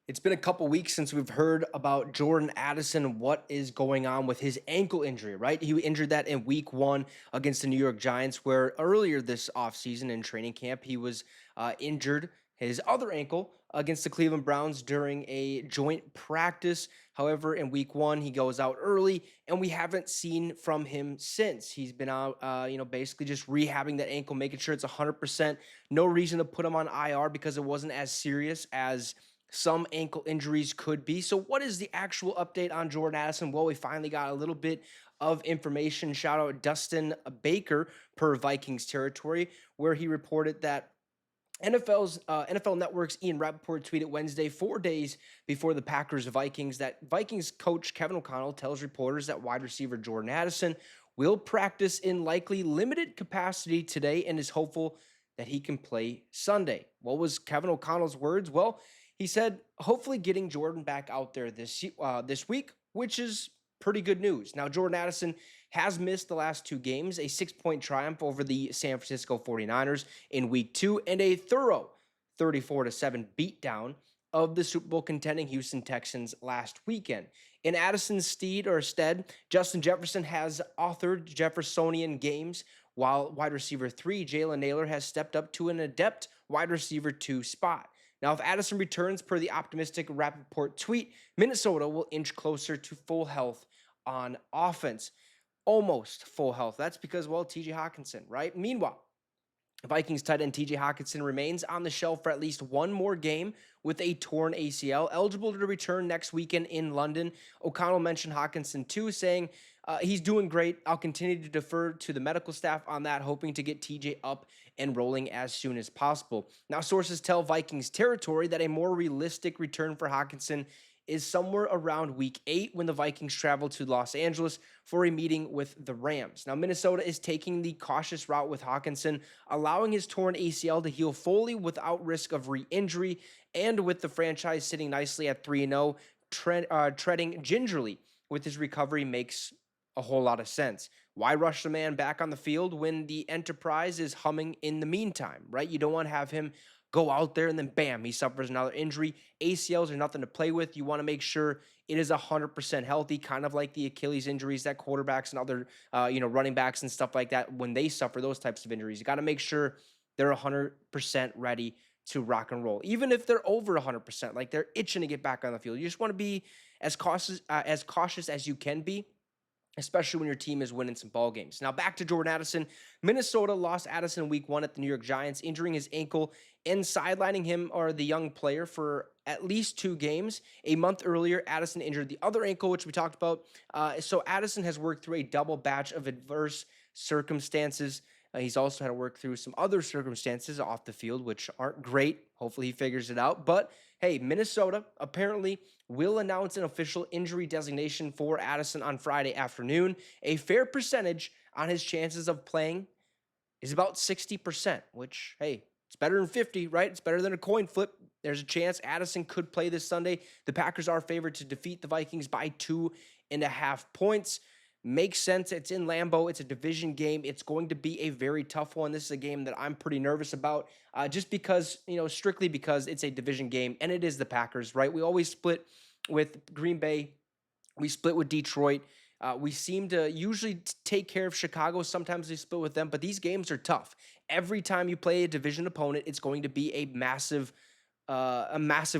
It's been a couple weeks since we've heard about Jordan Addison. What is going on with his ankle injury, right? He injured that in week one against the New York Giants, where earlier this offseason in training camp, he was injured his other ankle against the Cleveland Browns during a joint practice. However, in week one, he goes out early, and we haven't seen from him since. He's been out, basically just rehabbing that ankle, making sure it's 100%. No reason to put him on IR because it wasn't as serious as some ankle injuries could be. So, what is the actual update on Jordan Addison? Well, we finally got a little bit of information. Shout out Dustin Baker per Vikings territory, where he reported that NFL Network's Ian Rappaport tweeted Wednesday, 4 days before the Packers Vikings, that Vikings coach Kevin O'Connell tells reporters that wide receiver Jordan Addison will practice in likely limited capacity today and is hopeful that he can play Sunday. What was Kevin O'Connell's words? Well, he said, hopefully getting Jordan back out there this week, which is pretty good news. Now, Jordan Addison has missed the last two games, a 6-point triumph over the San Francisco 49ers in week two, and a thorough 34-7 beatdown of the Super Bowl contending Houston Texans last weekend. In Addison's stead, Justin Jefferson has authored Jeffersonian games, while wide receiver 3, Jalen Naylor, has stepped up to an adept wide receiver 2 spot. Now, if Addison returns per the optimistic Rappaport tweet, Minnesota will inch closer to full health on offense. Almost full health. That's because, well, TJ Hawkinson, right? Meanwhile, Vikings tight end TJ Hawkinson remains on the shelf for at least one more game with a torn ACL, eligible to return next weekend in London. O'Connell mentioned Hawkinson too, saying he's doing great. I'll continue to defer to the medical staff on that, hoping to get TJ up and rolling as soon as possible. Now, sources tell Vikings territory that a more realistic return for Hawkinson is somewhere around week 8 when the Vikings travel to Los Angeles for a meeting with the Rams. Now, Minnesota is taking the cautious route with Hawkinson, allowing his torn ACL to heal fully without risk of re-injury, and with the franchise sitting nicely at 3-0, treading gingerly with his recovery makes a whole lot of sense. Why rush the man back on the field when the enterprise is humming in the meantime, right? You don't want to have him go out there and then bam, he suffers another injury. ACLs are nothing to play with. You want to make sure it is 100% healthy, kind of like the Achilles injuries that quarterbacks and other, running backs and stuff like that, when they suffer those types of injuries. You got to make sure they're 100% ready to rock and roll, even if they're over 100%, like they're itching to get back on the field. You just want to be as cautious as you can be, especially when your team is winning some ball games. Now, back to Jordan Addison. Minnesota lost Addison week one at the New York Giants, injuring his ankle and sidelining him, or the young player, for at least 2 games. A month earlier, Addison injured the other ankle, which we talked about. So Addison has worked through a double batch of adverse circumstances. He's also had to work through some other circumstances off the field, which aren't great. Hopefully, he figures it out. But hey, Minnesota apparently will announce an official injury designation for Addison on Friday afternoon. A fair percentage on his chances of playing is about 60%, which, hey, it's better than 50, right? It's better than a coin flip. There's a chance Addison could play this Sunday. The Packers are favored to defeat the Vikings by 2.5 points. Makes sense. It's in Lambeau. It's a division game. It's going to be a very tough one. This is a game that I'm pretty nervous about, just because, strictly because it's a division game and it is the Packers, right? We always split with Green Bay. We split with Detroit. We seem to usually take care of Chicago. Sometimes we split with them, but these games are tough. Every time you play a division opponent, it's going to be a massive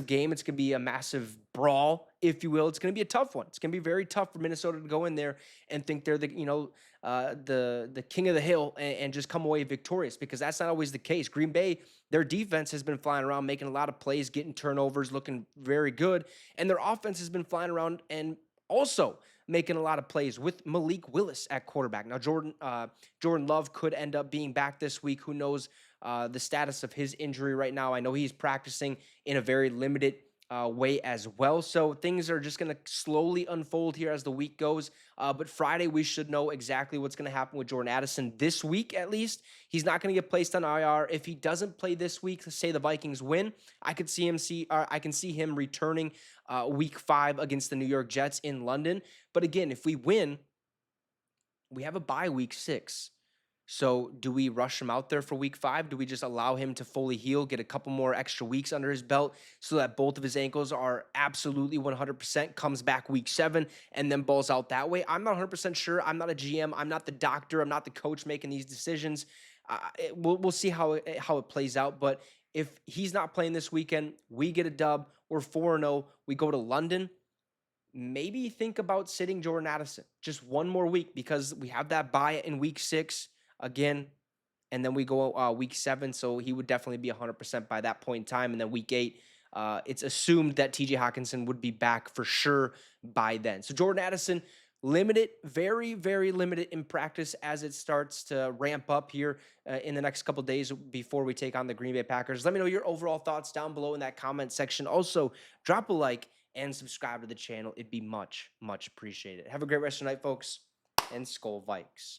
game. It's going to be a massive brawl, if you will. It's going to be a tough one. It's going to be very tough for Minnesota to go in there and think they're the king of the hill, and just come away victorious, because that's not always the case. Green Bay, their defense has been flying around, making a lot of plays, getting turnovers, looking very good, and their offense has been flying around and also making a lot of plays with Malik Willis at quarterback. Now, Jordan Love could end up being back this week. Who knows the status of his injury right now? I know he's practicing in a very limited way as well. So things are just going to slowly unfold here as the week goes. But Friday, we should know exactly what's going to happen with Jordan Addison this week, at least. He's not going to get placed on IR. If he doesn't play this week, say the Vikings win, I can see him returning week 5 against the New York Jets in London. But again, if we win, we have a bye week 6. So, do we rush him out there for week 5? Do we just allow him to fully heal, get a couple more extra weeks under his belt so that both of his ankles are absolutely 100%, comes back week 7, and then balls out that way? I'm not 100% sure. I'm not a GM. I'm not the doctor. I'm not the coach making these decisions. We'll see how it plays out. But if he's not playing this weekend, we get a dub. We're 4-0. We go to London. Maybe think about sitting Jordan Addison just one more week because we have that bye in week 6 again, and then we go week 7. So he would definitely be 100% by that point in time. And then week 8, it's assumed that TJ Hawkinson would be back for sure by then. So Jordan Addison, limited, very, very limited in practice as it starts to ramp up here in the next couple days before we take on the Green Bay Packers. Let me know your overall thoughts down below in that comment section. Also, drop a like and subscribe to the channel. It'd be much, much appreciated. Have a great rest of the night, folks, and Skol Vikes.